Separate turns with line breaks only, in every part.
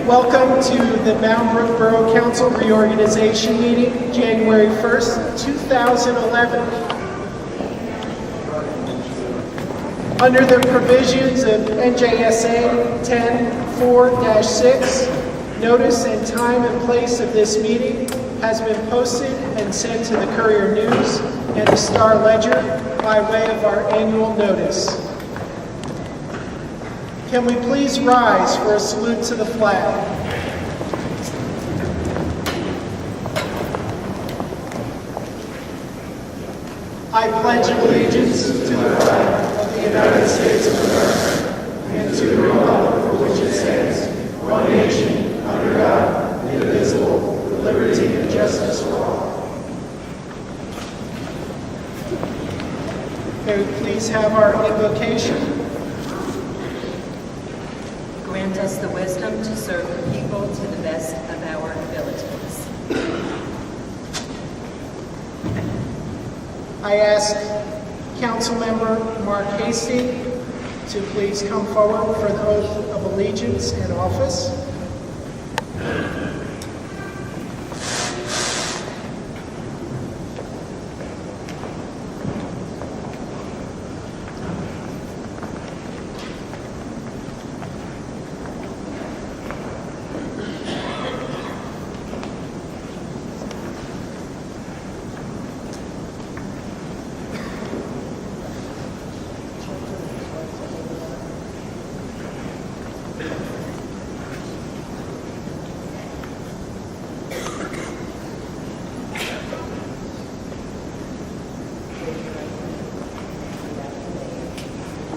Welcome to the Brook Borough Council Reorganization meeting, January 1st, 2011. Under the provisions of NJSA 10-4-6, notice and time and place of this meeting has been posted and sent to the Courier News and the Star Ledger by way of our annual notice. Can we please rise for a salute to the flag? I pledge allegiance to the flag of the United States of America and to the republic for which it stands, one nation, under God, indivisible, with liberty and justice for all. May we please have our invocation?
Grant us the wisdom to serve the people to the best of our abilities.
I ask Councilmember Mark Hasty to please come forward for the oath of allegiance and office.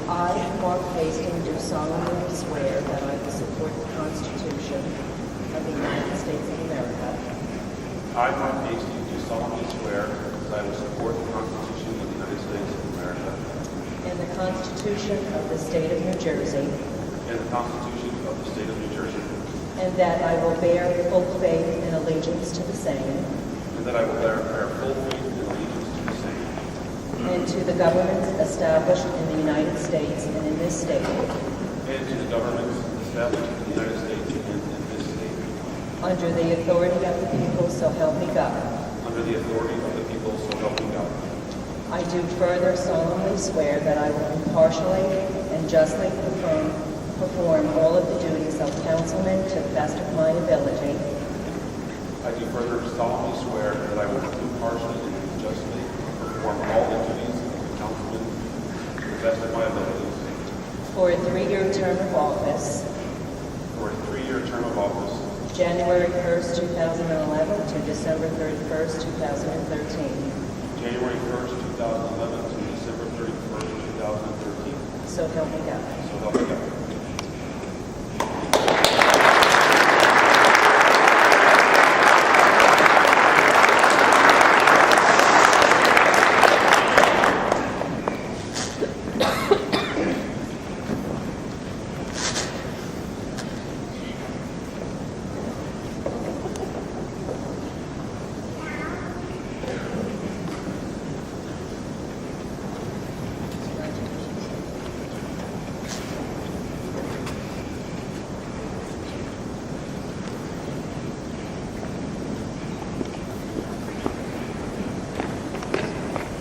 I, Mark Hastings, do solemnly swear that I will support the Constitution of the United States of America
I, Mark Hastings, do solemnly swear that I will support the Constitution of the United States of America
and the Constitution of the State of New Jersey,
and the Constitution of the State of New Jersey,
and that I will bear full faith and allegiance to the same,
and that I will bear full faith and allegiance to the same,
and to the governments established in the United States and in this state,
and to the governments established in the United States and in this state,
under the authority of the people, so help me God.
under the authority of the people, so help me God.
I do further solemnly swear that I will impartially and justly perform all of the duties of councilman to the best of my ability,
I do further solemnly swear that I will impartially and justly perform all the duties of the councilman to the best of my abilities
for a 3-year term of office,
for a 3-year term of office,
January 1st, 2011 to December 31st, 2013.
January 1st, 2011 to December 31st, 2013.
So help me God.
So help me God.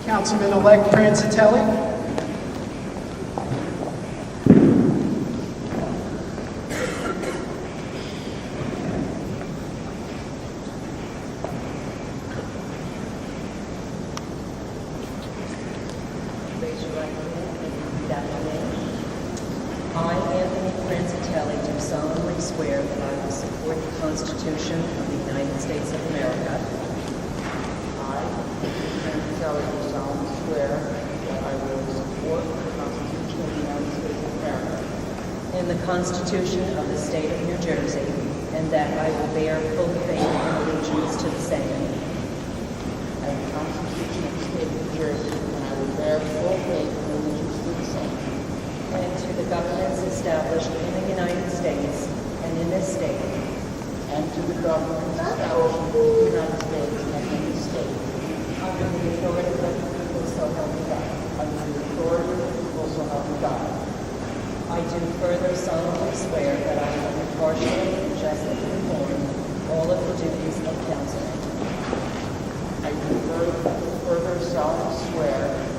Councilman-elect Pranzatelli.
Raise your right hand and repeat after me. I, Anthony Pranzatelli, do solemnly swear that I will support the Constitution of the United States of America
Pranzatelli do solemnly swear that I will support the Constitution of the United States of America
and the Constitution of the State of New Jersey, and that I will bear full faith and allegiance to the same,
and the Constitution of the State of New Jersey, and I will bear full faith and allegiance to the same,
and to the governments established in the United States and in this state,
and to the government established in the United States and in this state,
under the authority of the people, so help me God.
under the authority of the people, so I do further solemnly swear that I will impartially and justly further solemnly swear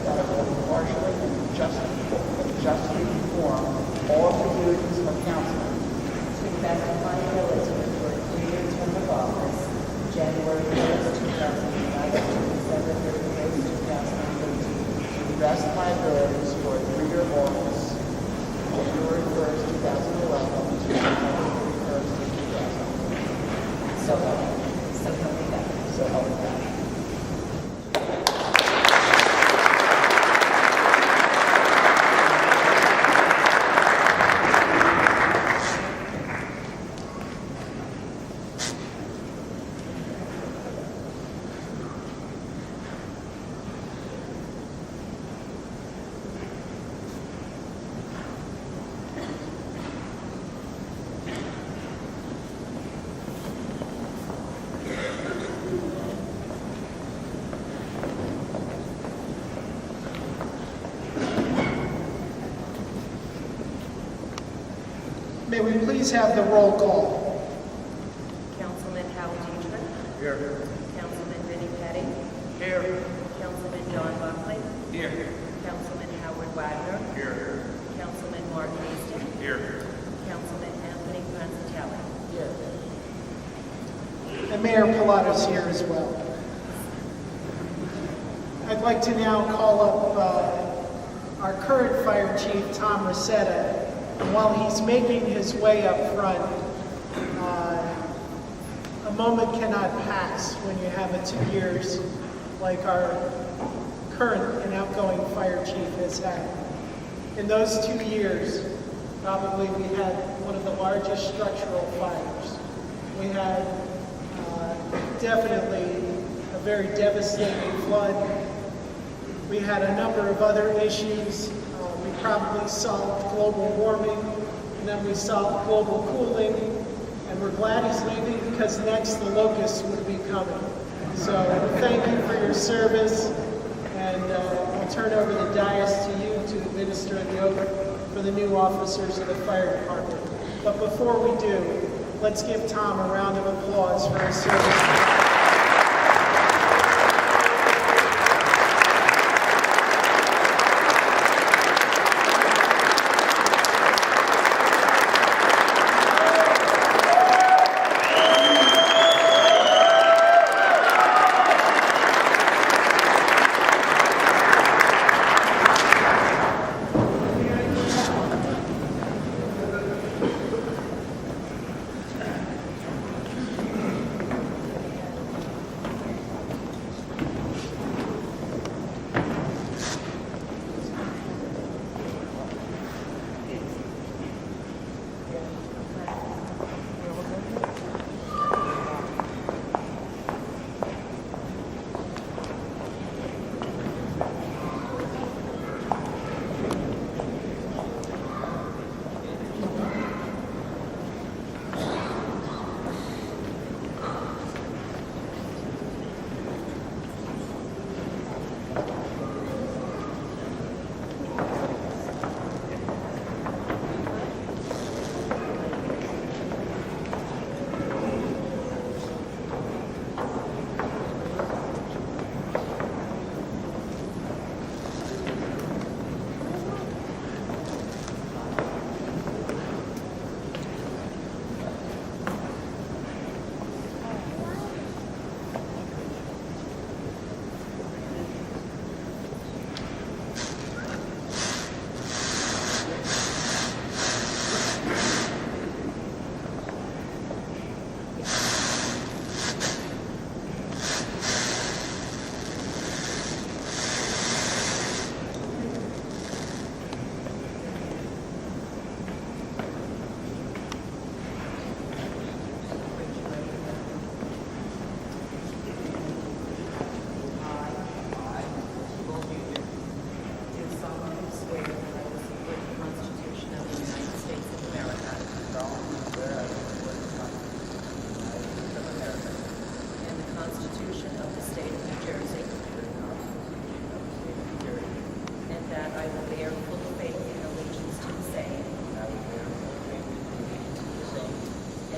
that I will impartially and justly perform all of the duties of councilman
to the best of my ability for a 3-year term of office, January 1st, 2011 to December 31st, 2013.
to the best of my abilities for a 3-year office, January 1st, 2011 to December 31st, 2013.
So help me God.
So help me God.
May we please have the roll call?
Councilman Howard Dietrich.
Here.
Councilman Vinnie Petty.
Here.
Councilman John Buckley.
Here.
Councilman Howard Wagner.
Here.
Councilman Mark Easton.
Here.
Councilman Anthony Pranzatelli.
Here.
And Mayor Pilato's here as well. I'd like to now call up our current fire chief, Tom Rosetta. And while he's making his way up front, a moment cannot pass when you have a 2 years like our current and outgoing fire chief has had. In those 2 years, probably we had one of the largest structural fires. We had definitely a very devastating flood. We had a number of other issues. We probably solved global warming, and then we solved global cooling, and we're glad he's leaving because next the locusts would be coming. So thank you for your service, and I'll turn over the dais to you to administer the oath for the new officers of the fire department. But before we do, let's give Tom a round of applause for his service.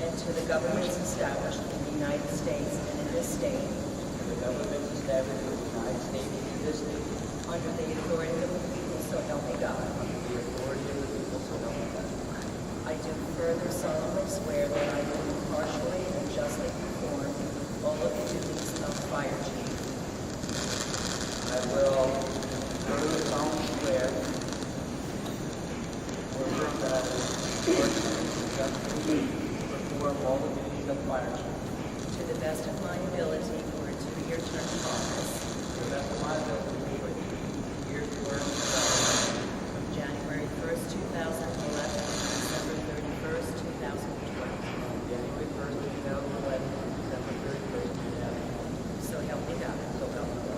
To the governments established in the United States and in this state,
the governments established in the United States and this state,
under the authority of the people, so help me God.
under the authority of the people, so help me God.
I do further solemnly swear that I will impartially and justly perform all of the duties of fire chief
I will further solemnly swear that I will perform all the duties of fire chief
to the best of my ability for a 2-year term of office,
to the best of my ability for the year's work
from January 1st, 2011 to December 31st, 2012.
January 1st, 2011 to December 31st, 2012.
So help me God.
So help me God.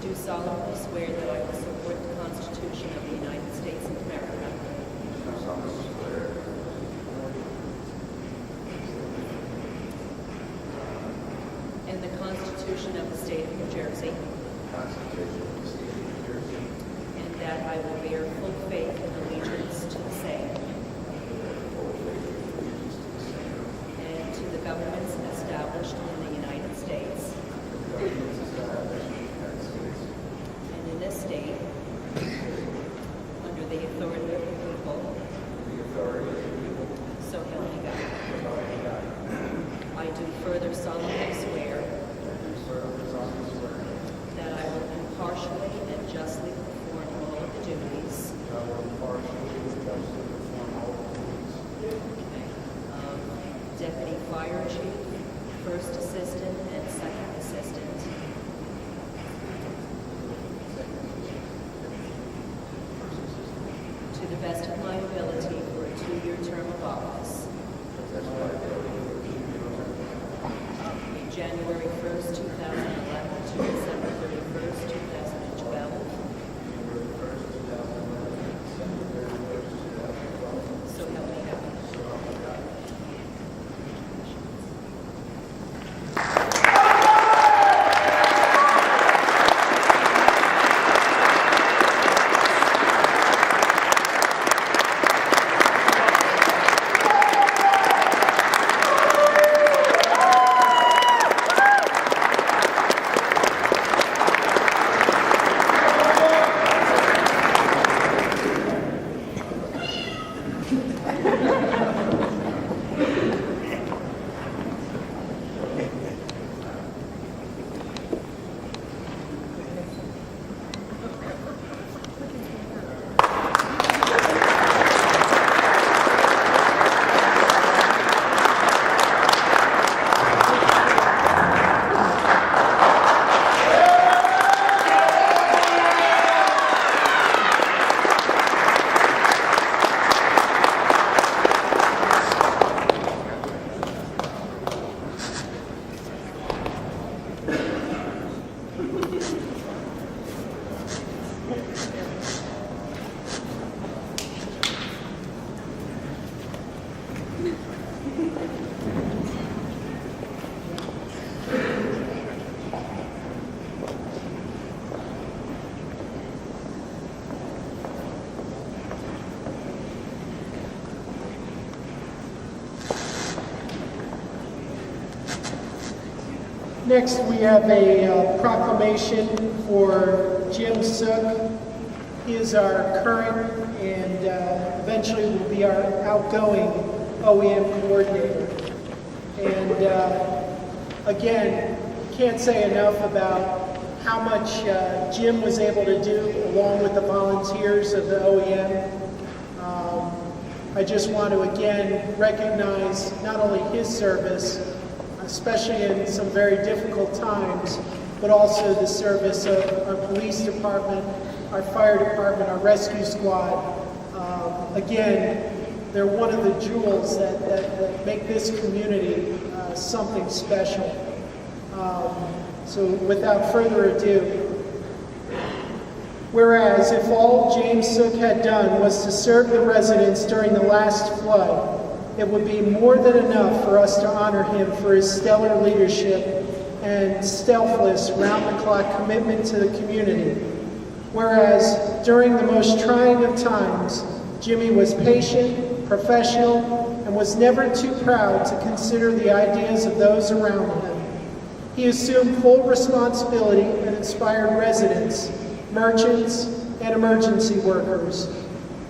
Do solemnly swear that I will support the Constitution of the United States of America and the Constitution of the State of New Jersey, and that I will bear full faith and allegiance to the same and to the governments established in the United States and in this state, under the authority of the people, so help me God. I do further solemnly swear that I will impartially and justly perform all of the duties of Deputy Fire Chief, First Assistant, and Second Assistant to the best of my ability for a 2-year term of office, January 1st, 2011 to December 31st, 2012. So help me God.
Next, we have a proclamation for Jim Sook. He is our current and eventually will be our outgoing OEM coordinator. And again, can't say enough about how much Jim was able to do along with the volunteers of the OEM. I just want to again recognize not only his service, especially in some very difficult times, but also the service of our police department, our fire department, our rescue squad. Again, they're one of the jewels that make this community something special. So without further ado, whereas if all James Sook had done was to serve the residents during the last flood, it would be more than enough for us to honor him for his stellar leadership and selfless, round-the-clock commitment to the community. Whereas during the most trying of times, Jimmy was patient, professional, and was never too proud to consider the ideas of those around him. He assumed full responsibility and inspired residents, merchants, and emergency workers.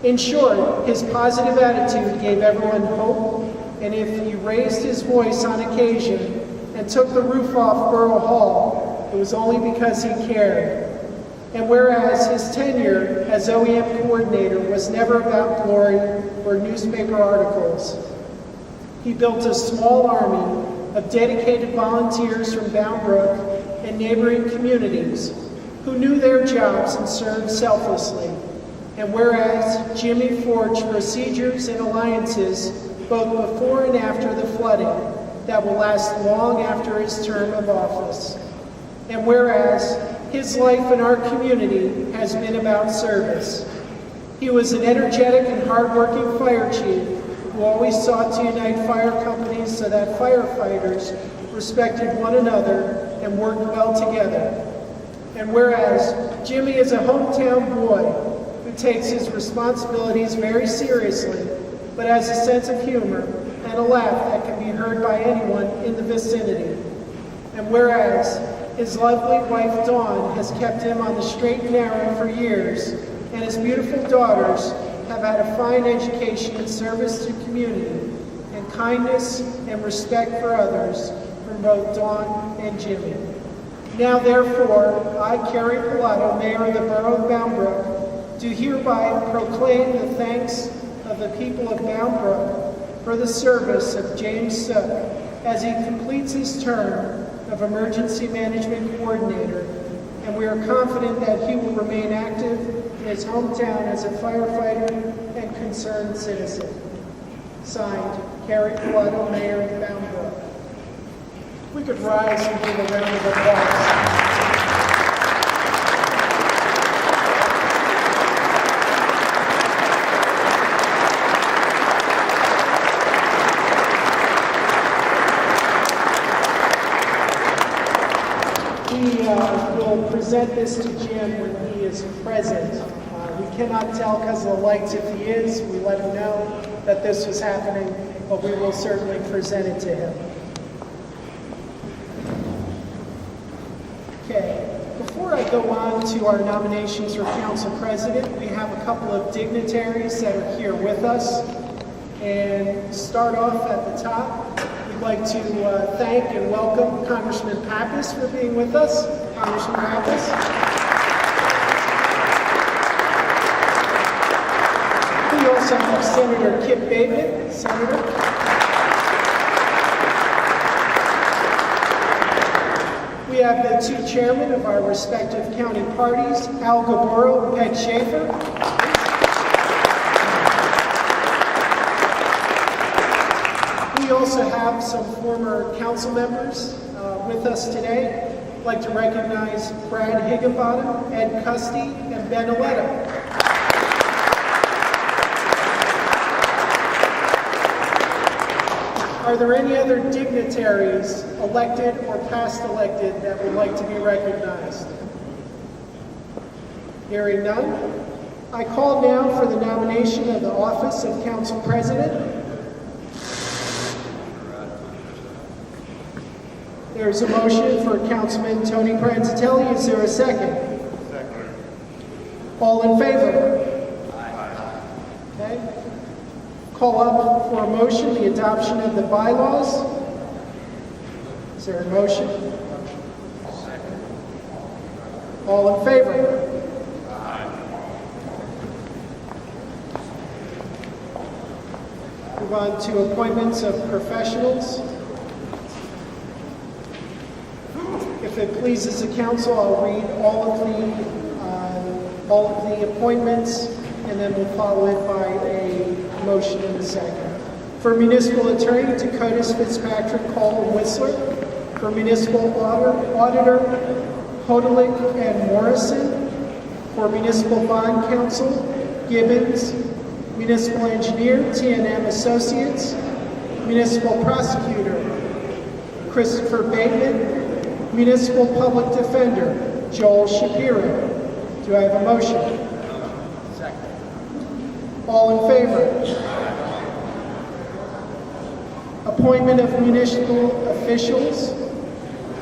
In short, his positive attitude gave everyone hope, and if he raised his voice on occasion and took the roof off Borough Hall, it was only because he cared. And whereas his tenure as OEM coordinator was never about glory or newspaper articles, he built a small army of dedicated volunteers from Brook and neighboring communities who knew their jobs and served selflessly. And whereas Jimmy forged procedures and alliances both before and after the flooding that will last long after his term of office. And whereas his life in our community has been about service. He was an energetic and hardworking fire chief who always sought to unite fire companies so that firefighters respected one another and worked well together. And whereas Jimmy is a hometown boy who takes his responsibilities very seriously, but has a sense of humor and a laugh that can be heard by anyone in the vicinity. And whereas his lovely wife Dawn has kept him on the straight and narrow for years, and his beautiful daughters have had a fine education in service to community, and kindness and respect for others from both Dawn and Jimmy. Now therefore, I, Carey Pilato, Mayor of the Borough of Brook, do hereby proclaim the thanks of the people of Brook for the service of James Sook as he completes his term of Emergency Management Coordinator, and we are confident that he will remain active in his hometown as a firefighter and concerned citizen. Signed, Carey Pilato, Mayor of Brook. We could rise and give a round of applause. We'll present this to Jim when he is present. We cannot tell because of the lights if he is. We let him know that this was happening, but we will certainly present it to him. Okay, before I go on to our nominations for council president, we have a couple of dignitaries that are here with us. And start off at the top. We'd like to thank and welcome Congressman Pappas for being with us. Congressman Pappas. We also have Senator Kip Bateman. Senator. We have the two chairmen of our respective county parties, Al Gaboro and Peg Schaefer. We also have some former council members with us today. I'd like to recognize Brad Higginbottom, Ed Custy, and Ben Aletta. Are there any other dignitaries, elected or past elected, that would like to be recognized? Hearing none, I call now for the nomination of the office of council president. There's a motion for Councilman Tony Pranzatelli. Is there a second?
Second.
All in favor? Okay. Call up for a motion, the adoption of the bylaws. Is there a motion? All in favor? Move on to appointments of professionals. If it pleases the council, I'll read all of the appointments, and then we'll follow it by a motion in a second. For municipal attorney, Dakotas Fitzpatrick, Cole, and Whistler. For municipal auditor, Hodelick and Morrison. For municipal bond counsel, Gibbons. Municipal engineer, T&M Associates. Municipal prosecutor, Christopher Bateman. Municipal public defender, Joel Shapiro. Do I have a motion? Second. All in favor? Appointment of municipal officials.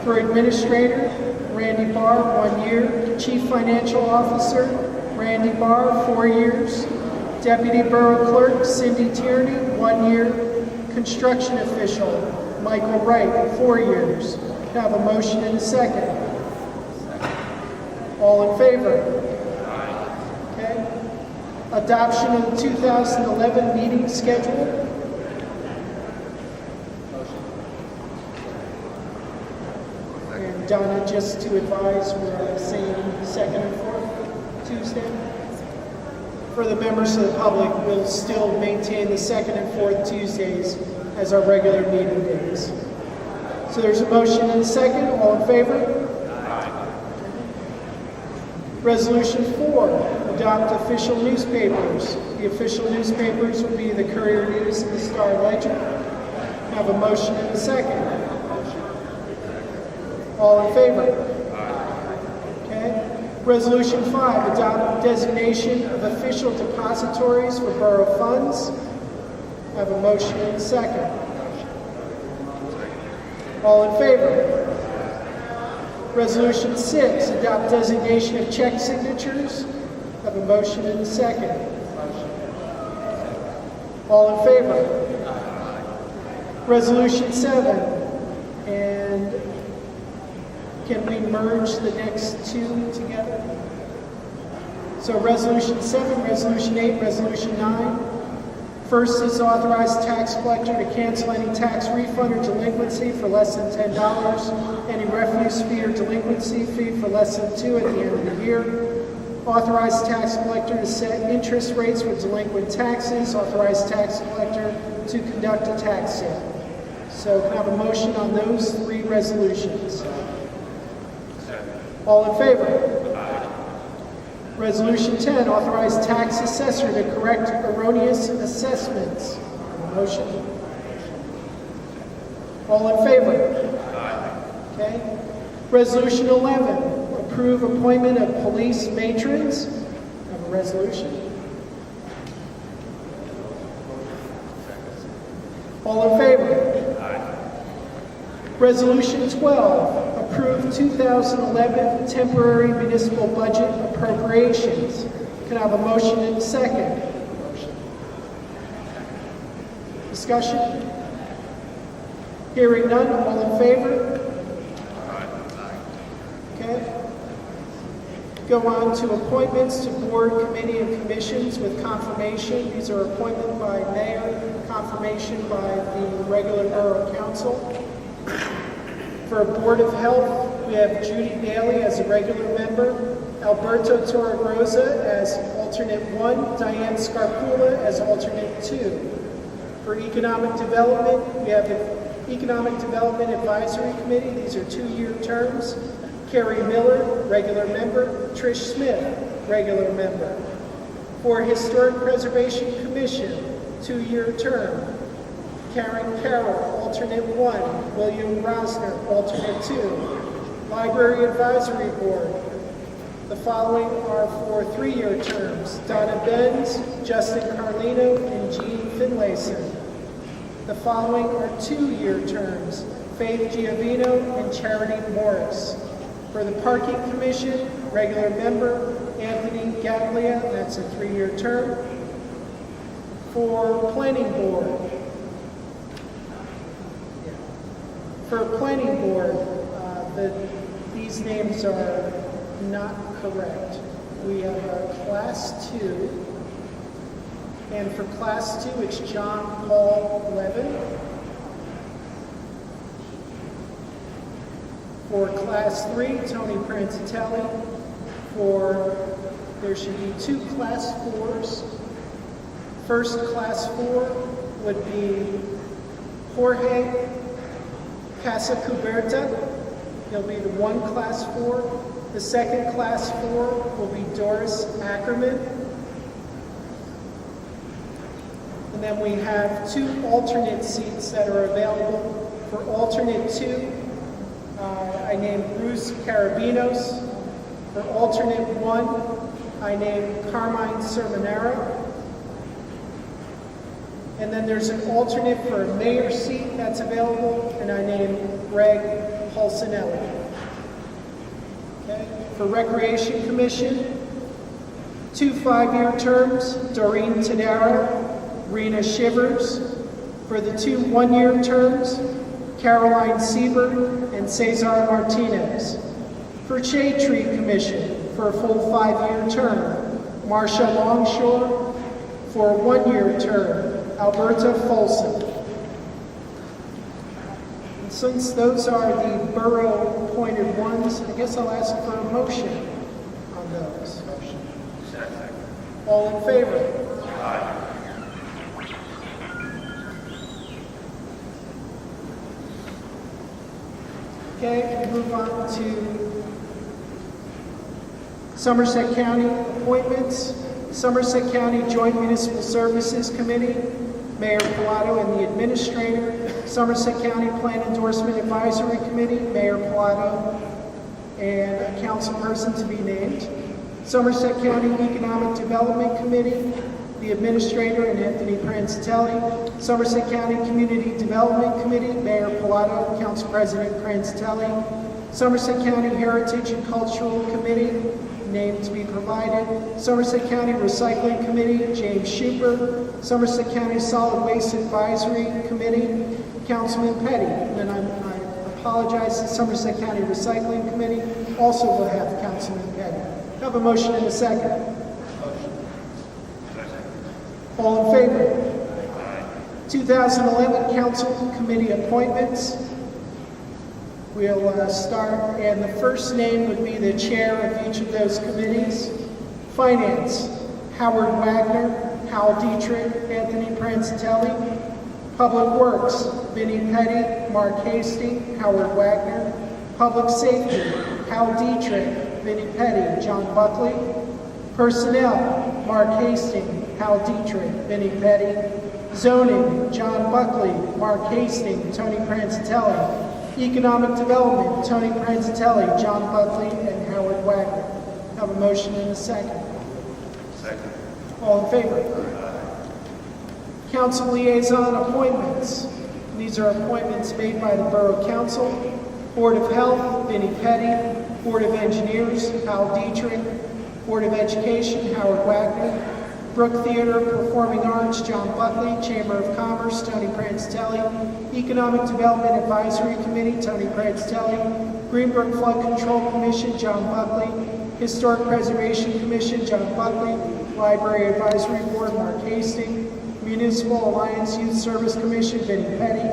For administrator, Randy Barr, 1 year. Chief financial officer, Randy Barr, 4 years. Deputy Borough Clerk, Cindy Tierney, 1 year. Construction official, Michael Wright, 4 years. Can I have a motion and a second? All in favor? Okay. Adoption of the 2011 meeting schedule. And Donna, just to advise, we're saying second and fourth Tuesday. For the members of the public, we'll still maintain the second and fourth Tuesdays as our regular meeting days. So there's a motion and a second. All in favor? Resolution 4, adopt official newspapers. The official newspapers will be the Courier News and the Star Ledger. Have a motion and a second. All in favor? Okay. Resolution 5, adopt designation of official depositories for borough funds. Have a motion and a second. All in favor? Resolution 6, adopt designation of check signatures. Have a motion and a second. All in favor? Resolution 7, and can we merge the next two together? So Resolution 7, Resolution 8, Resolution 9. First is authorize tax collector to cancel any tax refund or delinquency for less than $10, any refuse fee or delinquency fee for less than $2 at the end of the year. Authorize tax collector to set interest rates for delinquent taxes. Authorize tax collector to conduct a tax sale. So can I have a motion on those three resolutions? All in favor? Resolution 10, authorize tax assessor to correct erroneous assessments. Motion. All in favor? Okay. Resolution 11, approve appointment of police matrons. Have a resolution. All in favor? Resolution 12, approve 2011 temporary municipal budget appropriations. Can I have a motion and a second? Discussion? Hearing none, all in favor? Okay. Go on to appointments to board, committee, and commissions with confirmation. These are appointment by mayor, confirmation by the regular borough council. For Board of Health, we have Judy Bailey as a regular member, Alberto Torregrosa as alternate 1, Diane Scarpula as alternate 2. For Economic Development, we have the Economic Development Advisory Committee. These are 2-year terms. Carey Miller, regular member. Trish Smith, regular member. For Historic Preservation Commission, 2-year term. Karen Carroll, alternate 1. William Rosner, alternate 2. Library Advisory Board. The following are for 3-year terms. Donna Benz, Justin Carlino, and Jean Finlayson. The following are 2-year terms. Faith Giovino and Charity Morris. For the Parking Commission, regular member Anthony Gaglia, that's a 3-year term. For Planning Board, these names are not correct. We have a Class 2, and for Class 2, it's John Paul Levin. For Class 3, Tony Pranzatelli. There should be 2 Class 4s. First Class 4 would be Jorge Casacuberta. He'll be the 1 Class 4. The second Class 4 will be Doris Ackerman. And then we have 2 alternate seats that are available. For alternate 2, I named Bruce Carabinos. For alternate 1, I named Carmine Sermonera. And then there's an alternate for a mayor seat that's available, and I named Greg Pulcinelli. Okay. For Recreation Commission, 2 5-year terms, Doreen Tadaro, Rena Shivers. For the 2 1-year terms, Caroline Siebert and Cesar Martinez. For Shade Tree Commission, for a full 5-year term, Marcia Longshore. For a 1-year term, Alberta Folsom. And since those are the borough-appointed ones, I guess I'll ask for a motion on those.
Second.
All in favor?
Aye.
Okay, we move on to Somerset County appointments. Somerset County Joint Municipal Services Committee, Mayor Pilato and the Administrator. Somerset County Plan Endorsement Advisory Committee, Mayor Pilato and a council person to be named. Somerset County Economic Development Committee, the Administrator and Anthony Pranzatelli. Somerset County Community Development Committee, Mayor Pilato, Council President Pranzatelli. Somerset County Heritage and Cultural Committee, name to be provided. Somerset County Recycling Committee, James Schuper. Somerset County Solid Waste Advisory Committee, Councilman Petty. And I apologize, the Somerset County Recycling Committee also will have Councilman Petty. Have a motion and a second. All in favor? 2011 Council Committee appointments. We'll start, and the first name would be the chair of each of those committees. Finance, Howard Wagner, Hal Dietrich, Anthony Pranzatelli. Public Works, Vinnie Petty, Mark Hasty, Howard Wagner. Public Safety, Hal Dietrich, Vinnie Petty, John Buckley. Personnel, Mark Hastings, Hal Dietrich, Vinnie Petty. Zoning, John Buckley, Mark Hastings, Tony Pranzatelli. Economic Development, Tony Pranzatelli, John Buckley, and Howard Wagner. Have a motion and a second.
Second.
All in favor? Council Liaison appointments. These are appointments made by the Borough Council. Board of Health, Vinnie Petty. Board of Engineers, Hal Dietrich. Board of Education, Howard Wagner. Brook Theater, Performing Arts, John Buckley. Chamber of Commerce, Tony Pranzatelli. Economic Development Advisory Committee, Tony Pranzatelli. Greenbrook Flood Control Commission, John Buckley. Historic Preservation Commission, John Buckley. Library Advisory Board, Mark Hastings. Municipal Alliance Youth Service Commission, Vinnie Petty.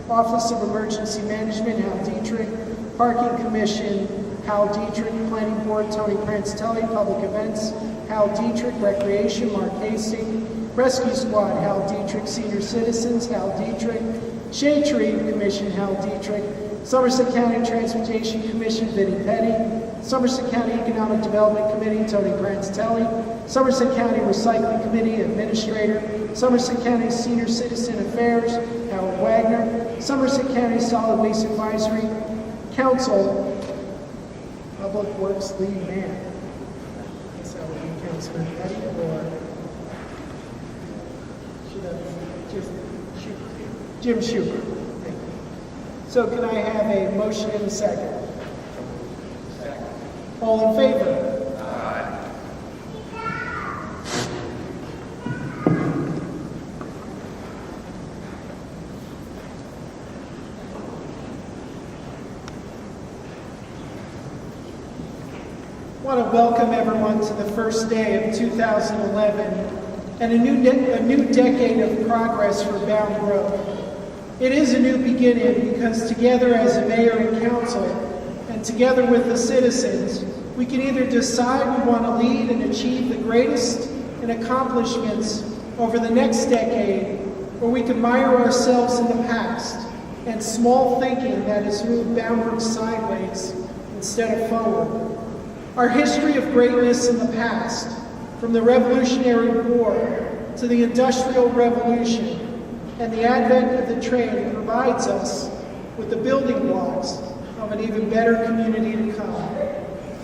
Office of Emergency Management, Hal Dietrich. Parking Commission, Hal Dietrich. Planning Board, Tony Pranzatelli. Public Events, Hal Dietrich. Recreation, Mark Hastings. Rescue Squad, Hal Dietrich. Senior Citizens, Hal Dietrich. Shade Tree Commission, Hal Dietrich. Somerset County Transportation Commission, Vinnie Petty. Somerset County Economic Development Committee, Tony Pranzatelli. Somerset County Recycling Committee, Administrator. Somerset County Senior Citizen Affairs, Howard Wagner. Somerset County Solid Waste Advisory Council, Public Works Lead Man. So that would be Councilman Petty, or should that be Jim Schuper? Thank you. So can I have a motion and a second? All in favor? I want to welcome everyone to the first day of 2011 and a new decade of progress for Bound Brook. It is a new beginning because together as a mayor and council and together with the citizens, we can either decide we want to lead and achieve the greatest in accomplishments over the next decade, or we can mire ourselves in the past and small thinking that has moved Bound Brook sideways instead of forward. Our history of greatness in the past, from the Revolutionary War to the Industrial Revolution and the advent of the train, provides us with the building blocks of an even better community to come.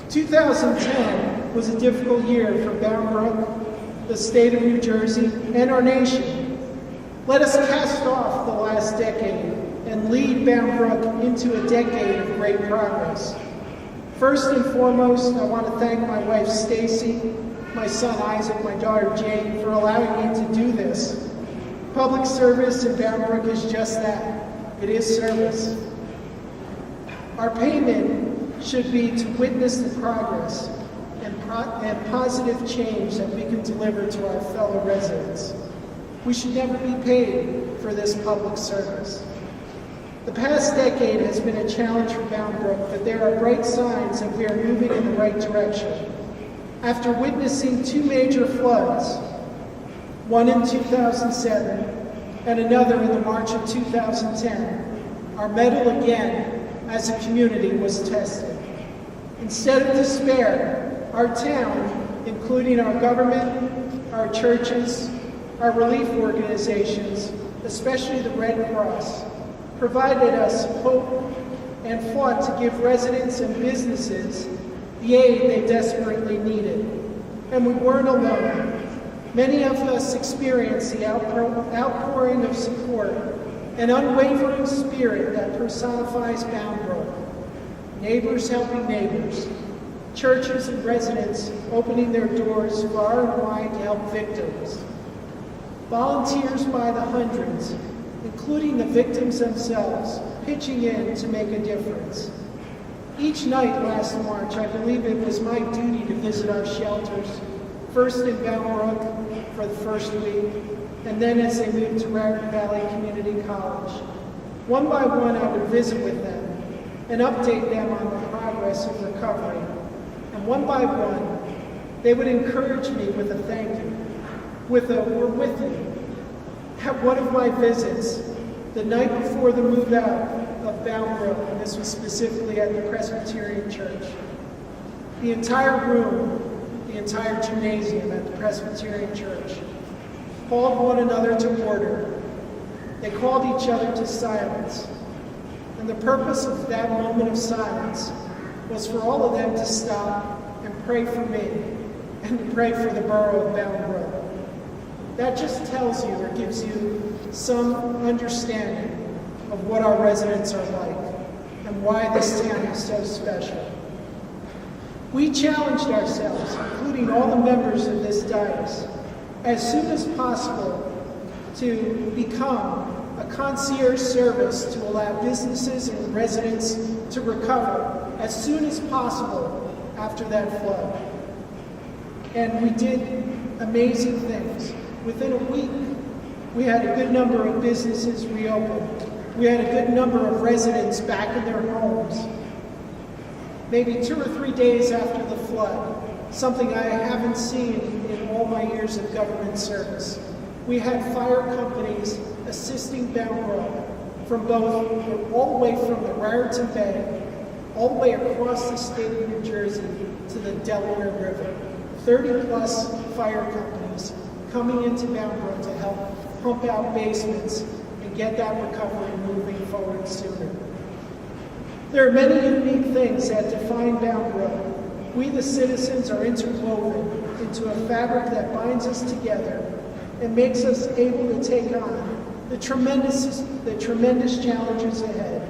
2010 was a difficult year for Bound Brook, the state of New Jersey, and our nation. Let us cast off the last decade and lead Bound Brook into a decade of great progress. First and foremost, I want to thank my wife Stacy, my son Isaac, my daughter Jane for allowing me to do this. Public service in Bound Brook is just that. It is service. Our payment should be to witness the progress and positive change that we can deliver to our fellow residents. We should never be paid for this public service. The past decade has been a challenge for Bound Brook, but there are bright signs that we are moving in the right direction. After witnessing two major floods, one in 2007 and another in the March of 2010, our mettle again as a community was tested. Instead of despair, our town, including our government, our churches, our relief organizations, especially the Red Cross, provided us hope and fought to give residents and businesses the aid they desperately needed. And we weren't alone. Many of us experienced the outpouring of support and unwavering spirit that personifies Bound Brook. Neighbors helping neighbors, churches and residents opening their doors far and wide to help victims, volunteers by the hundreds, including the victims themselves, pitching in to make a difference. Each night last March, I believe it was my duty to visit our shelters, first in Bound Brook for the first week, and then as they moved to Raritan Valley Community College. One by one, I would visit with them and update them on the progress of recovery. And one by one, they would encourage me with a thank you, with a "we're with you." At one of my visits, the night before the move out of Bound Brook, and this was specifically at the Presbyterian Church, the entire room, the entire gymnasium at the Presbyterian Church, called one another to order. They called each other to silence. And the purpose of that moment of silence was for all of them to stop and pray for me and to pray for the borough of Bound Brook. That just tells you or gives you some understanding of what our residents are like and why this town is so special. We challenged ourselves, including all the members of this dais, as soon as possible to become a concierge service to allow businesses and residents to recover as soon as possible after that flood. And we did amazing things. Within a week, we had a good number of businesses reopen. We had a good number of residents back in their homes. Maybe 2 or 3 days after the flood, something I haven't seen in all my years of government service. We had fire companies assisting Bound Brook from all the way from the Raritan Bay, all the way across the state of New Jersey to the Delaware River. 30 plus fire companies coming into Bound Brook to help pump out basements and get that recovery moving forward sooner. There are many unique things that define Bound Brook. We, the citizens, are interwoven into a fabric that binds us together and makes us able to take on the tremendous challenges ahead.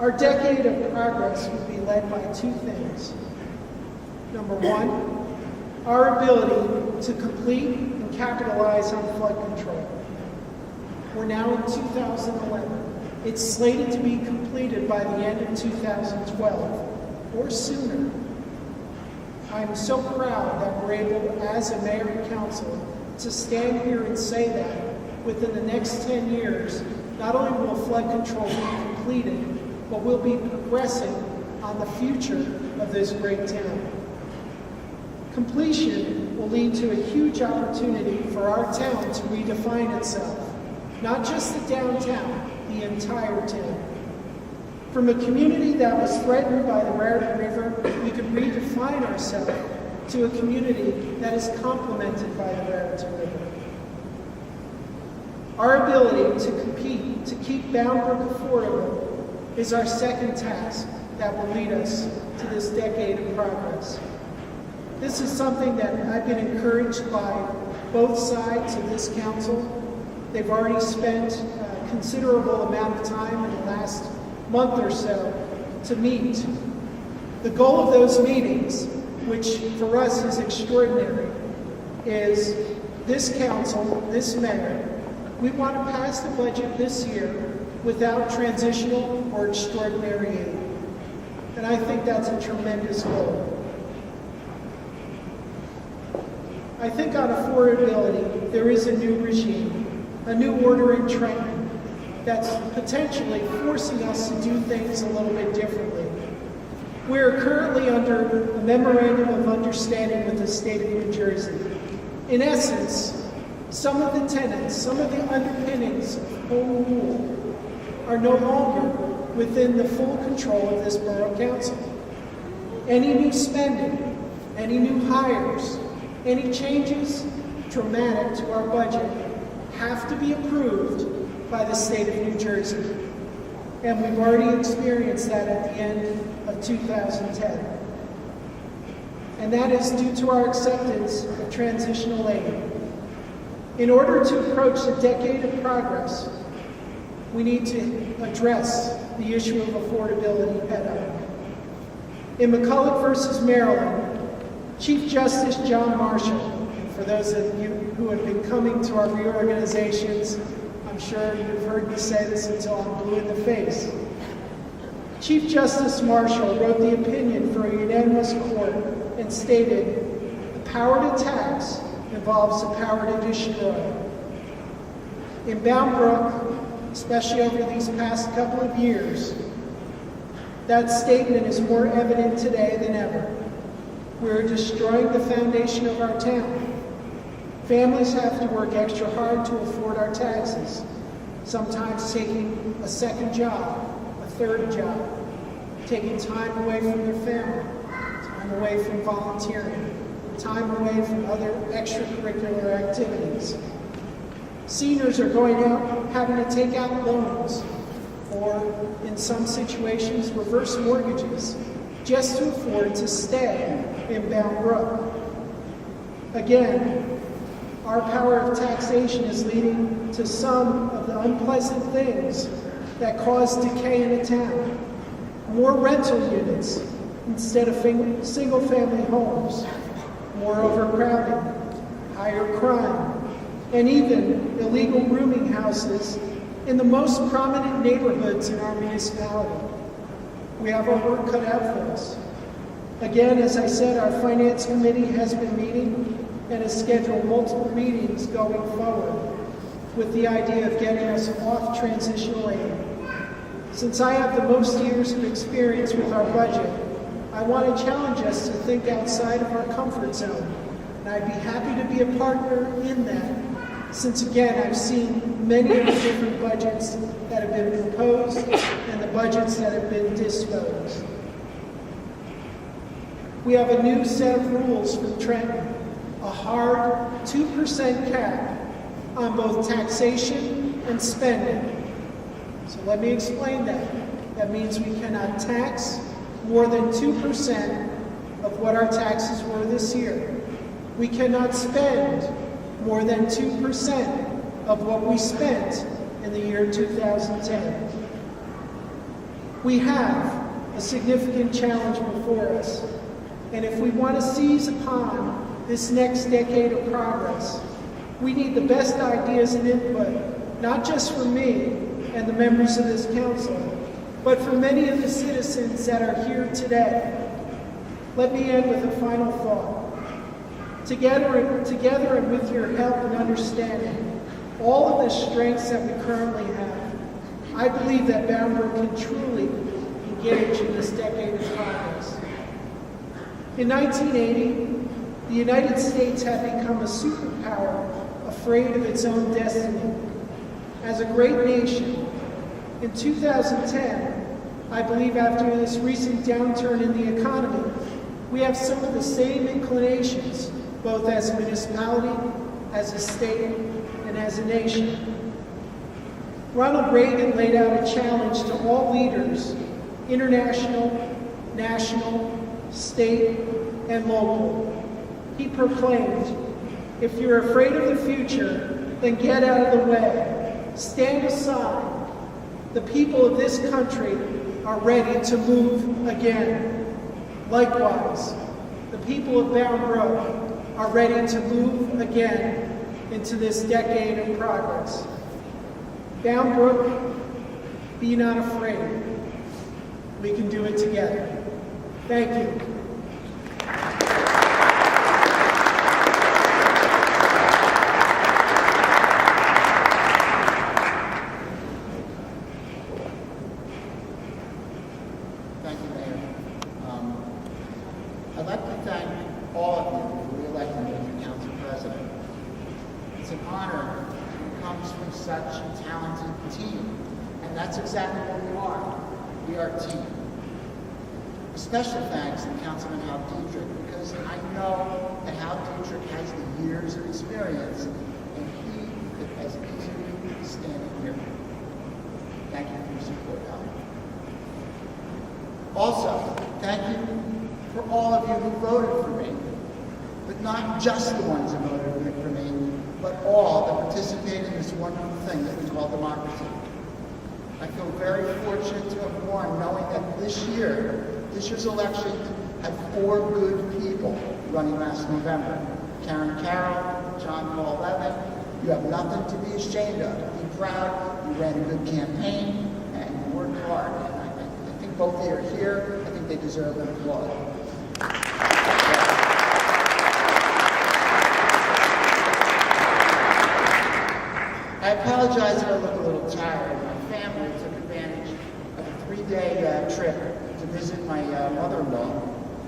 Our decade of progress will be led by two things. Number one, our ability to complete and capitalize on flood control. We're now in 2011. It's slated to be completed by the end of 2012 or sooner. I'm so proud that we're able, as a mayor and council, to stand here and say that within the next 10 years, not only will flood control be completed, but we'll be progressing on the future of this great town. Completion will lead to a huge opportunity for our town to redefine itself, not just the downtown, the entire town. From a community that was threatened by the Raritan River, we could redefine ourselves to a community that is complemented by the Raritan River. Our ability to compete, to keep Bound Brook affordable, is our second task that will lead us to this decade of progress. This is something that I've been encouraged by both sides of this council. They've already spent a considerable amount of time in the last month or so to meet. The goal of those meetings, which for us is extraordinary, is this council, this mayor, we want to pass the budget this year without transitional or extraordinary aid. And I think that's a tremendous goal. I think on affordability, there is a new regime, a new order in Trenton that's potentially forcing us to do things a little bit differently. We're currently under a memorandum of understanding with the state of New Jersey. In essence, some of the tenets, some of the underpinnings of home rule are no longer within the full control of this borough council. Any new spending, any new hires, any changes dramatic to our budget have to be approved by the state of New Jersey. And we've already experienced that at the end of 2010. And that is due to our acceptance of transitional aid. In order to approach the decade of progress, we need to address the issue of affordability head-on. In McCulloch versus Maryland, Chief Justice John Marshall, and for those of you who have been coming to our reorganizations, I'm sure you've heard me say this until I'm blue in the face. Chief Justice Marshall wrote the opinion for a unanimous court and stated, "The power to tax involves the power to destroy." In Bound Brook, especially over these past couple of years, that statement is more evident today than ever. We're destroying the foundation of our town. Families have to work extra hard to afford our taxes, sometimes taking a second job, a third job, taking time away from their family, time away from volunteering, time away from other extracurricular activities. Seniors are going out having to take out loans, or in some situations, reverse mortgages, just to afford to stay in Bound Brook. Again, our power of taxation is leading to some of the unpleasant things that cause decay in a town. More rental units instead of single-family homes, more overcrowding, higher crime, and even illegal rooming houses in the most prominent neighborhoods in our municipality. We have our work cut out for us. Again, as I said, our Finance Committee has been meeting and has scheduled multiple meetings going forward with the idea of getting us off transitional aid. Since I have the most years of experience with our budget, I want to challenge us to think outside of our comfort zone. And I'd be happy to be a partner in that, since again, I've seen many of the different budgets that have been proposed and the budgets that have been disposed. We have a new set of rules for Trenton, a hard 2% cap on both taxation and spending. So let me explain that. That means we cannot tax more than 2% of what our taxes were this year. We cannot spend more than 2% of what we spent in the year 2010. We have a significant challenge before us, and if we want to seize upon this next decade of progress, we need the best ideas and input, not just from me and the members of this council, but from many of the citizens that are here today. Let me end with a final thought. Together and with your help and understanding, all of the strengths that we currently have, I believe that Borough can truly engage in this decade of progress. In 1980, the United States had become a superpower afraid of its own destiny. As a great nation, in 2010, I believe after this recent downturn in the economy, we have some of the same inclinations, both as a municipality, as a state, and as a nation. Ronald Reagan laid out a challenge to all leaders, international, national, state, and local. He proclaimed, "If you're afraid of the future, then get out of the way. Stand aside. The people of this country are ready to move again." Likewise, the people of Brook are ready to move again into this decade of progress. Brook, be not afraid. We can do it together. Thank you.
Thank you, Mayor. I'd like to thank all of you for re-electing me as your council president. It's an honor who comes from such a talented team, and that's exactly what we are. We are a team. A special thanks to Councilman Hal Dietrich, because I know that Hal Dietrich has the years of experience, and he could as easily be standing here. Thank you for your support, Hal. Also, thank you for all of you who voted for me, but not just the ones who voted for me, but all that participated in this wonderful thing that we call democracy. I feel very fortunate to have won, knowing that this year's election had 4 good people running last November. Karen Carroll, John Paul Levin. You have nothing to be ashamed of. Be proud. You ran a good campaign, and you worked hard. And I think both of you are here. I think they deserve an applause. I apologize if I look a little tired. My family took advantage of a 3-day trip to visit my mother-in-law,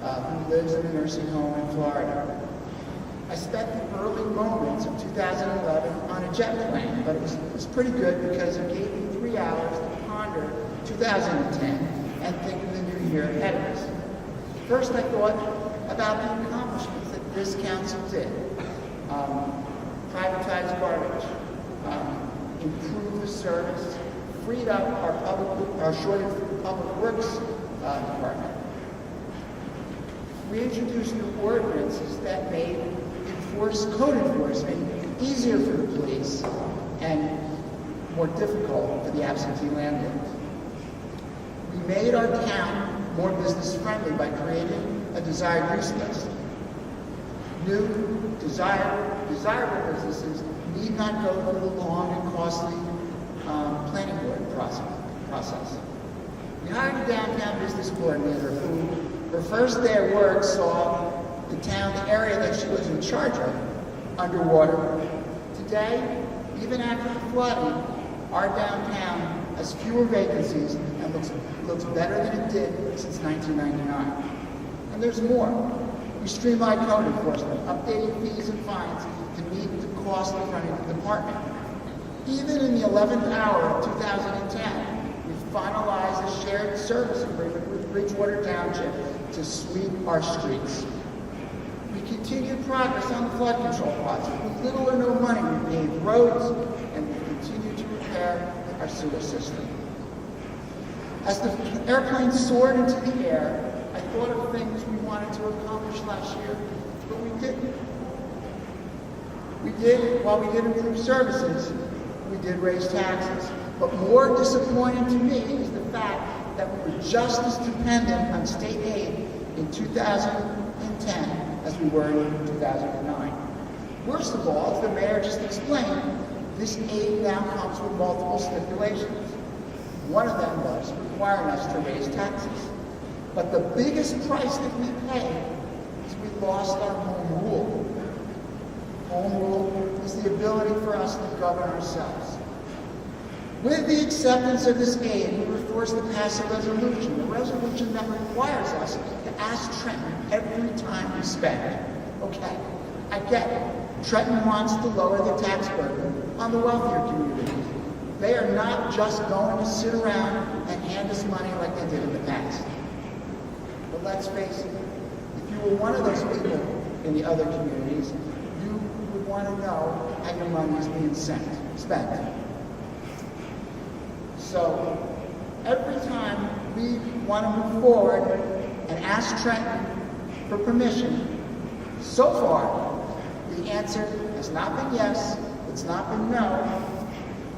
who lives in a nursing home in Florida. I spent the early moments of 2011 on a jet plane, but it was pretty good because it gave me 3 hours to ponder 2010 and think of the new year ahead of us. First, I thought about the accomplishments that this council did. Privatize garbage, improve the service, freed up our shortage public works department. We introduced new ordinances that made code enforcement easier for the police and more difficult for the absentee landlords. We made our town more business friendly by creating a desired use list. New, desirable businesses need not go through the long and costly planning board process. We hired a downtown business coordinator who, her first day of work, saw the area that she was in charge of, underwater. Today, even after the flooding, our downtown has fewer vacancies and looks better than it did since 1999. And there's more. We streamlined code enforcement, updating fees and fines to meet the cost of running the department. Even in the 11th hour of 2010, we finalized a shared service agreement with Bridgewater Township to sweep our streets. We continued progress on the flood control project. With little or no money, we paved roads, and we continue to repair our sewer system. As the airplane soared into the air, I thought of things we wanted to accomplish last year, but we didn't. While we did improve services, we did raise taxes. But more disappointing to me is the fact that we were just as dependent on state aid in 2010 as we were in 2009. Worst of all, as the mayor just explained, this aid now comes with multiple stipulations. One of them was requiring us to raise taxes. But the biggest price that we pay is we lost our home rule. Home rule is the ability for us to govern ourselves. With the acceptance of this aid, we were forced to pass a resolution that requires us to ask Trenton every time we spend. Okay, I get it. Trenton wants to lower the tax burden on the wealthier communities. They are not just going to sit around and hand us money like they did in the past. But let's face it, if you were one of those people in the other communities, you would want to know how your money is being spent. So every time we want to move forward and ask Trenton for permission, so far, the answer has not been yes, it's not been no,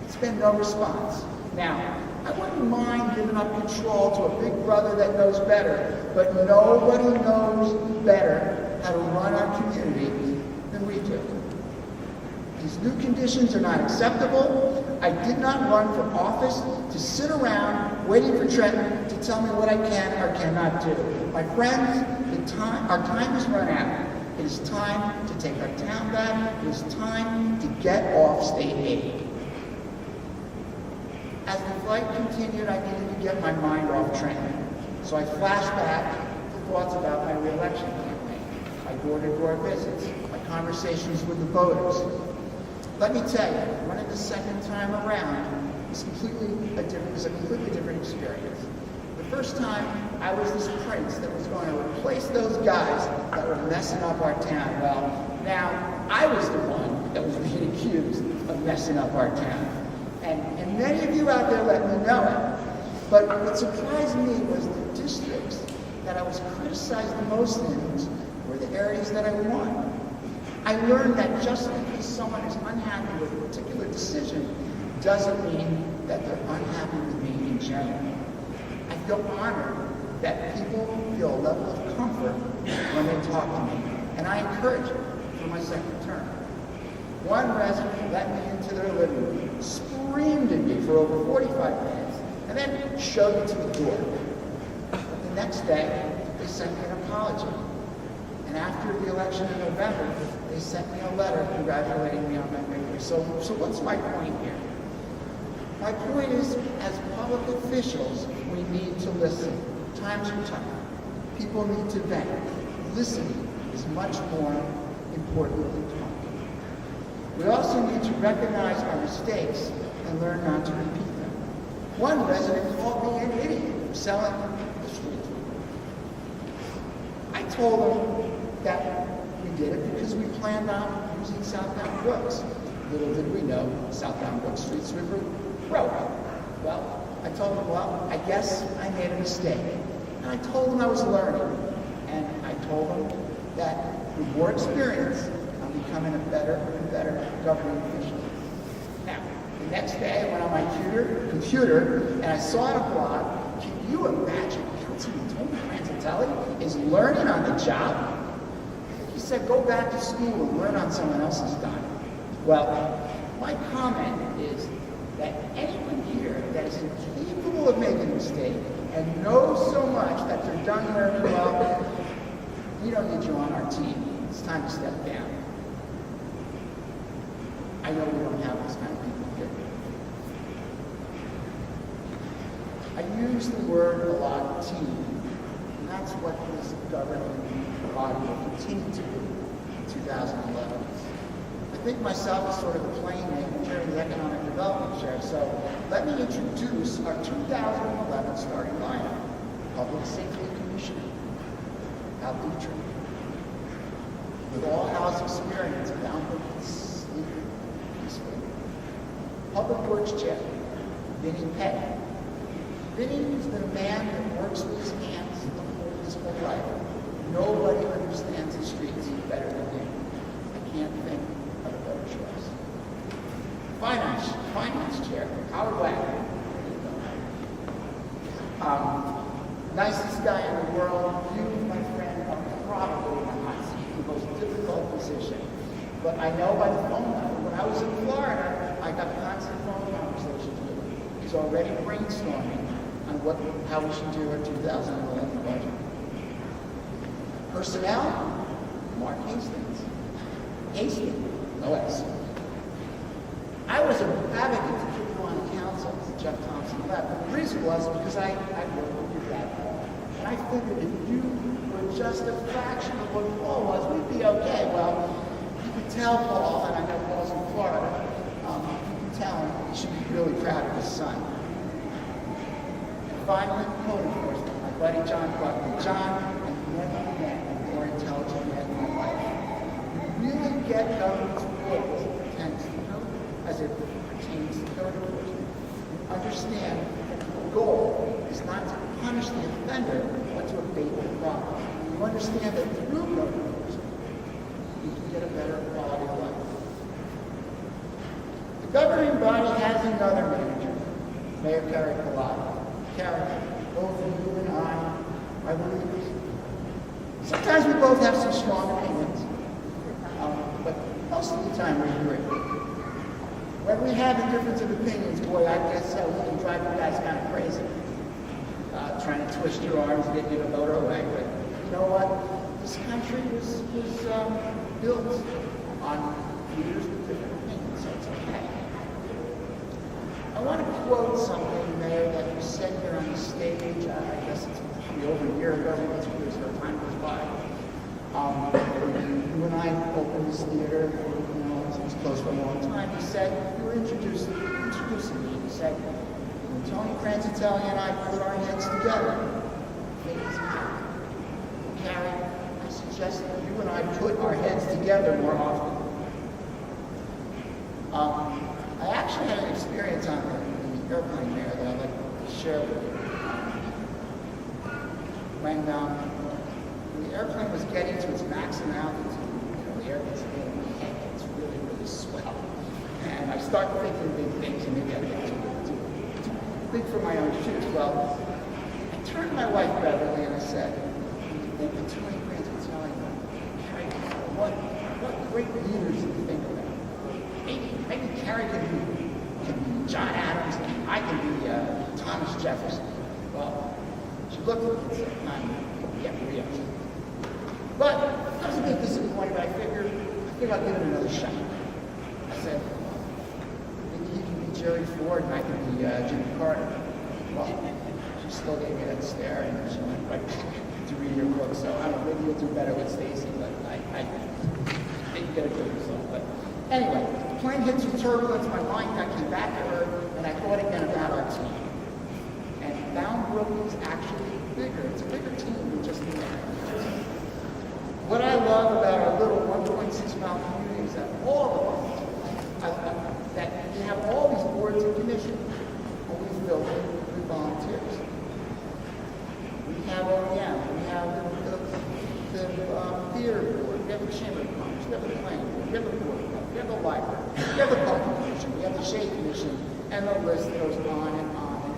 it's been no response. Now, I wouldn't mind giving up control to a big brother that knows better, but nobody knows better how to run our community than we do. These new conditions are not acceptable. I did not run for office to sit around waiting for Trenton to tell me what I can or cannot do. My friends, our time has run out. It is time to take our town back. It is time to get off state aid. As the flight continued, I needed to get my mind off Trenton. So I flashed back to thoughts about my re-election campaign, my door-to-door visits, my conversations with the voters. Let me tell you, running the second time around was a completely different experience. The first time, I was this prince that was going to replace those guys that were messing up our town. Well, now I was the one that was being accused of messing up our town. And many of you out there let me know it. But what surprised me was the districts that I was criticized the most in were the areas that I won. I learned that just because someone is unhappy with a particular decision doesn't mean that they're unhappy with me in general. I feel honored that people feel a level of comfort when they talk to me, and I encourage it for my second term. One resident let me into their living room, screamed at me for over 45 minutes, and then showed me to the door. But the next day, they sent me an apology. And after the election in November, they sent me a letter congratulating me on my victory. So what's my point here? My point is, as public officials, we need to listen. Times are tough. People need to vent. Listening is much more important than talking. We also need to recognize our mistakes and learn not to repeat them. One resident called me an idiot for selling the street. I told him that we did it because we planned on using southbound Brooks. Little did we know, southbound Brook streets were broke. Well, I told him, well, I guess I made a mistake. And I told him I was learning. And I told him that with more experience, I'm becoming a better and better governing official. Now, the next day, I went on my computer and I saw on a blog, can you imagine Councilman Pranzatelli is learning on the job? He said, go back to school and learn on someone else's dime. Well, my comment is that anyone here that is incapable of making a mistake and knows so much that they're done very well, we don't need you on our team. It's time to step down. I know we don't have this kind of people here. I use the word a lot, team, and that's what this governing body will continue to do in 2011. I think myself as sort of the playmaker during the Economic Development Chair, so let me introduce our 2011 starting lineup. Public Safety Commissioner, Al Dietrich. With all house experience, bound to sleep peacefully. Public Works Chair, Vinnie Petty. Vinnie has been a man that works with his hands his whole life. Nobody understands the streets better than him. I can't think of a better choice. Finance Chair, Howard Wagner. Nicest guy in the world. You, my friend, are probably in the hot seat, the most difficult position. But I know by the phone number, when I was in Florida, I got constant phone conversations with him. He's already brainstorming on how we should do our 2011 budget. Personnel, Mark Hastings. Hastings, no S. I was an advocate to keep him on the council, Jeff Thompson left. But the reason was because I worked with your dad, Paul. And I figured if you were just a fraction of what Paul was, we'd be okay. Well, you could tell Paul, and I know Paul's in Florida, you can tell him he should be really proud of his son. And finally, code enforcement, my buddy John Buckley. John, I've never met a more intelligent man in my life. You really get government's work as it pertains to code enforcement. You understand that the goal is not to punish the offender, but to abate the problem. You understand that through code enforcement, you can get a better quality of life. The governing body has another manager, Mayor Carey Pilato. Carey, both you and I are leaders. Sometimes we both have some strong opinions, but most of the time we agree. When we have a difference of opinions, boy, I guess we can drive you guys kind of crazy. Trying to twist your arms, get you to vote our way. But you know what? This country was built on leaders with different opinions, so it's okay. I want to quote something, Mayor, that you said here on the stage. I guess it's probably over a year ago, maybe 2 years ago, time goes by. You and I opened this theater, you know, it was closed for a long time. You said, you were introducing me. You said, when Tony Pranzatelli and I put our heads together, things happen. Carey, I suggest that you and I put our heads together more often. I actually had an experience on the airplane there that I'd like to share with you. When the airplane was getting to its maximum altitude, you know, the air gets in my head, it's really, really swell. And I start thinking big things, and maybe I get too big for my own shoes. Well, I turned to my wife, Beverly, and I said, think of Tony Pranzatelli, Carey, what great leaders do you think about? Maybe Carey can be John Adams, and I can be Thomas Jefferson. Well, she looked at me and said, yeah, real. But I was a bit disappointed, but I figured I'd give it another shot. I said, maybe he can be Jerry Ford and I can be Jimmy Carter. Well, she still gave me that stare and she went right to read your book. So I don't know, maybe you'll do better with Stacy, but I didn't get a good result. But anyway, the plane hit some turbulence, my mind came back to her, and I thought again about our team. And Bound Brook is actually bigger. It's a bigger team than just the Americans. What I love about our little 1.6 mile community is that all of us, that we have all these boards and commissions, and we fill it with volunteers. We have OEM, we have the theater board, we have the chamber of commerce, we have the planning board, we have the board club, we have the library, we have the parking commission, we have the shade commission, and the list goes on and on and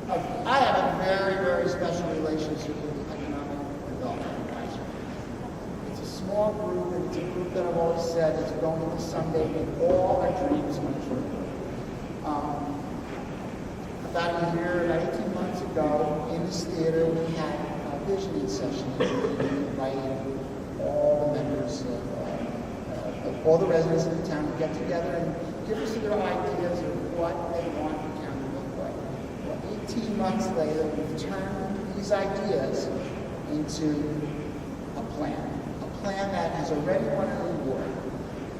on. I have a very, very special relationship with the Economic Development Advisory. It's a small group, and it's a group that I've always said is going to someday make all our dreams come true. About 18 months ago, in this theater, we had a visioning session. We invited all the members of all the residents of the town to get together and give us their ideas of what they want the town to look like. Well, 18 months later, we've turned these ideas into a plan that has already won an award.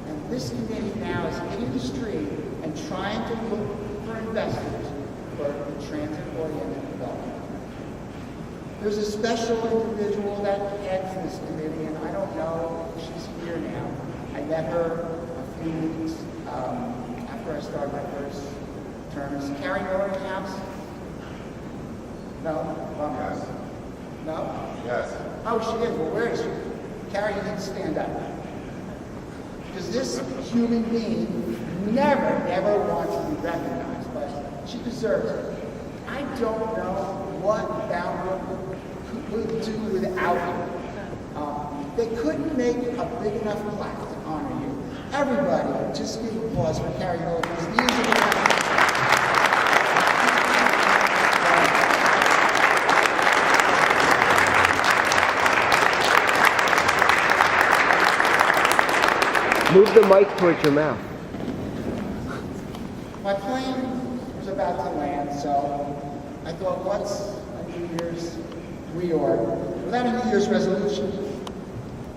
And this committee now is hitting the street and trying to look for investors for the transit-oriented development. There's a special individual that heads this committee, and I don't know if she's here now. I met her a few weeks after I started my first term. Is Carey in the house? No?
Yes.
No?
Yes.
Oh, she is. Well, where is she? Carey, you need to stand up. Because this human being never wants to be recognized, but she deserves it. I don't know what Borough would do without you. They couldn't make a big enough plaque to honor you. Everybody, just give applause for Carey.
Move the mic towards your mouth.
My plane was about to land, so I thought, what's a New Year's reorg without a New Year's resolution?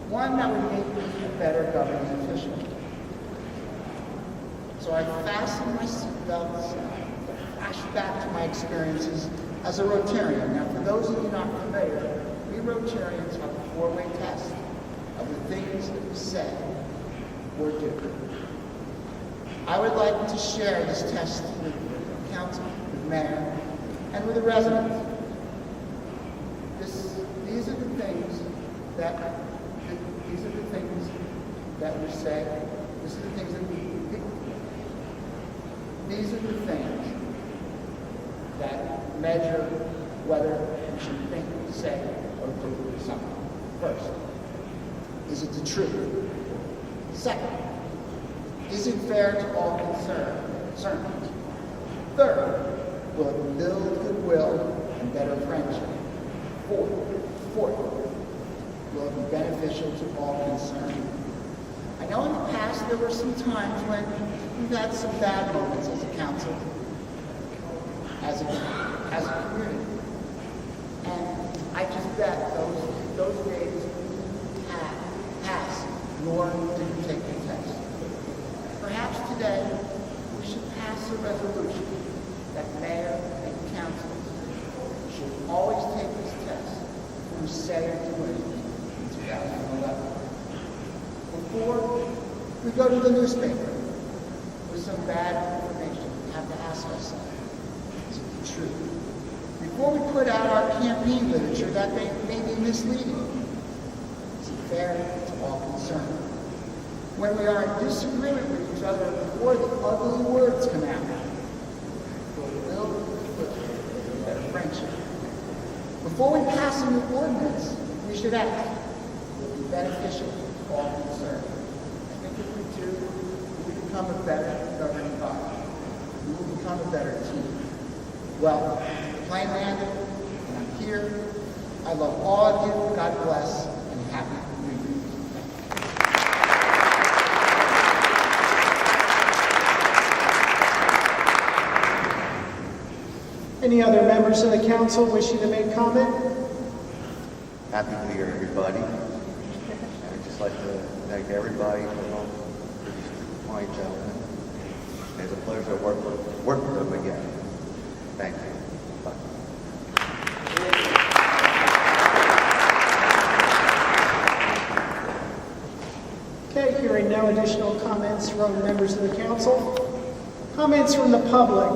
One that would make me a better governing official. So I fastened my seatbelts, flashed back to my experiences as a Rotarian. Now, for those of you not familiar, we Rotarians have a four-way test of the things that we say or do. I would like to share this test with the council, with the mayor, and with the residents. These are the things that we say. These are the things that these are the things that measure whether we should think, say, or do something. First, is it the truth? Second, is it fair to all concerned? Third, will it build goodwill and better friendship? Fourth, will it be beneficial to all concerned? I know in the past there were some times when we've had some bad moments as a council, as a community. And I just bet those days passed, nor did we take the test. Perhaps today we should pass a resolution that mayor and council should always take this test when we say or do anything in 2011. Before we go to the newspaper with some bad information, we have to ask ourselves, is it the truth? Before we put out our campaign literature that may be misleading, is it fair to all concerned? When we are in disagreement with each other before the ugly words come out, will we build a better friendship? Before we pass a new ordinance, we should ask, will it be beneficial to all concerned? I think if we do, we will become a better governing body. We will become a better team. Well, the plane landed, and I'm here. I love all of you. God bless, and happy New Year.
Any other members of the council wishing to make comment?
Happy New Year, everybody. I'd just like to thank everybody for these fine gentlemen. It's a pleasure to work with them again. Thank you. Bye.
Okay, hearing no additional comments from members of the council. Comments from the public.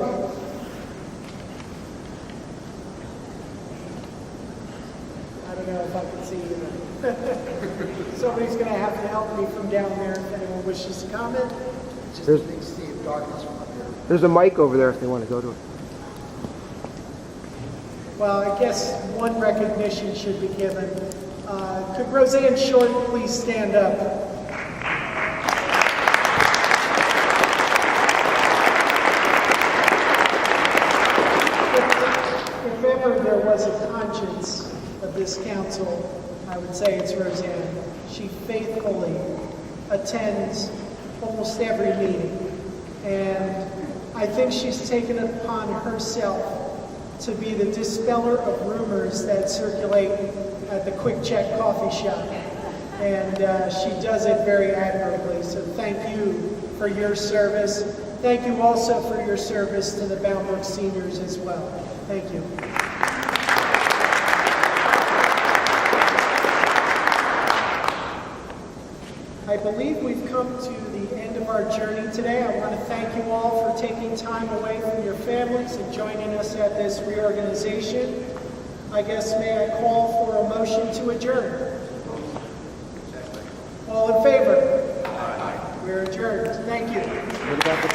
I don't know if I can see you. Somebody's going to have to help me from down there if anyone wishes to comment.
It's just a big sea of darkness from up here.
There's a mic over there if they want to go to it.
Well, I guess one recognition should be given. Could Roseanne Short please stand up? If ever there was a conscience of this council, I would say it's Roseanne. She faithfully attends almost every meeting. And I think she's taken it upon herself to be the dispeller of rumors that circulate at the Quick Check coffee shop. And she does it very admirably. So thank you for your service. Thank you also for your service to the Bound seniors as well. Thank you. I believe we've come to the end of our journey today. I want to thank you all for taking time away from your families and joining us at this reorganization. I guess may I call for a motion to adjourn? All in favor? Aye. We're adjourned. Thank you.
What about the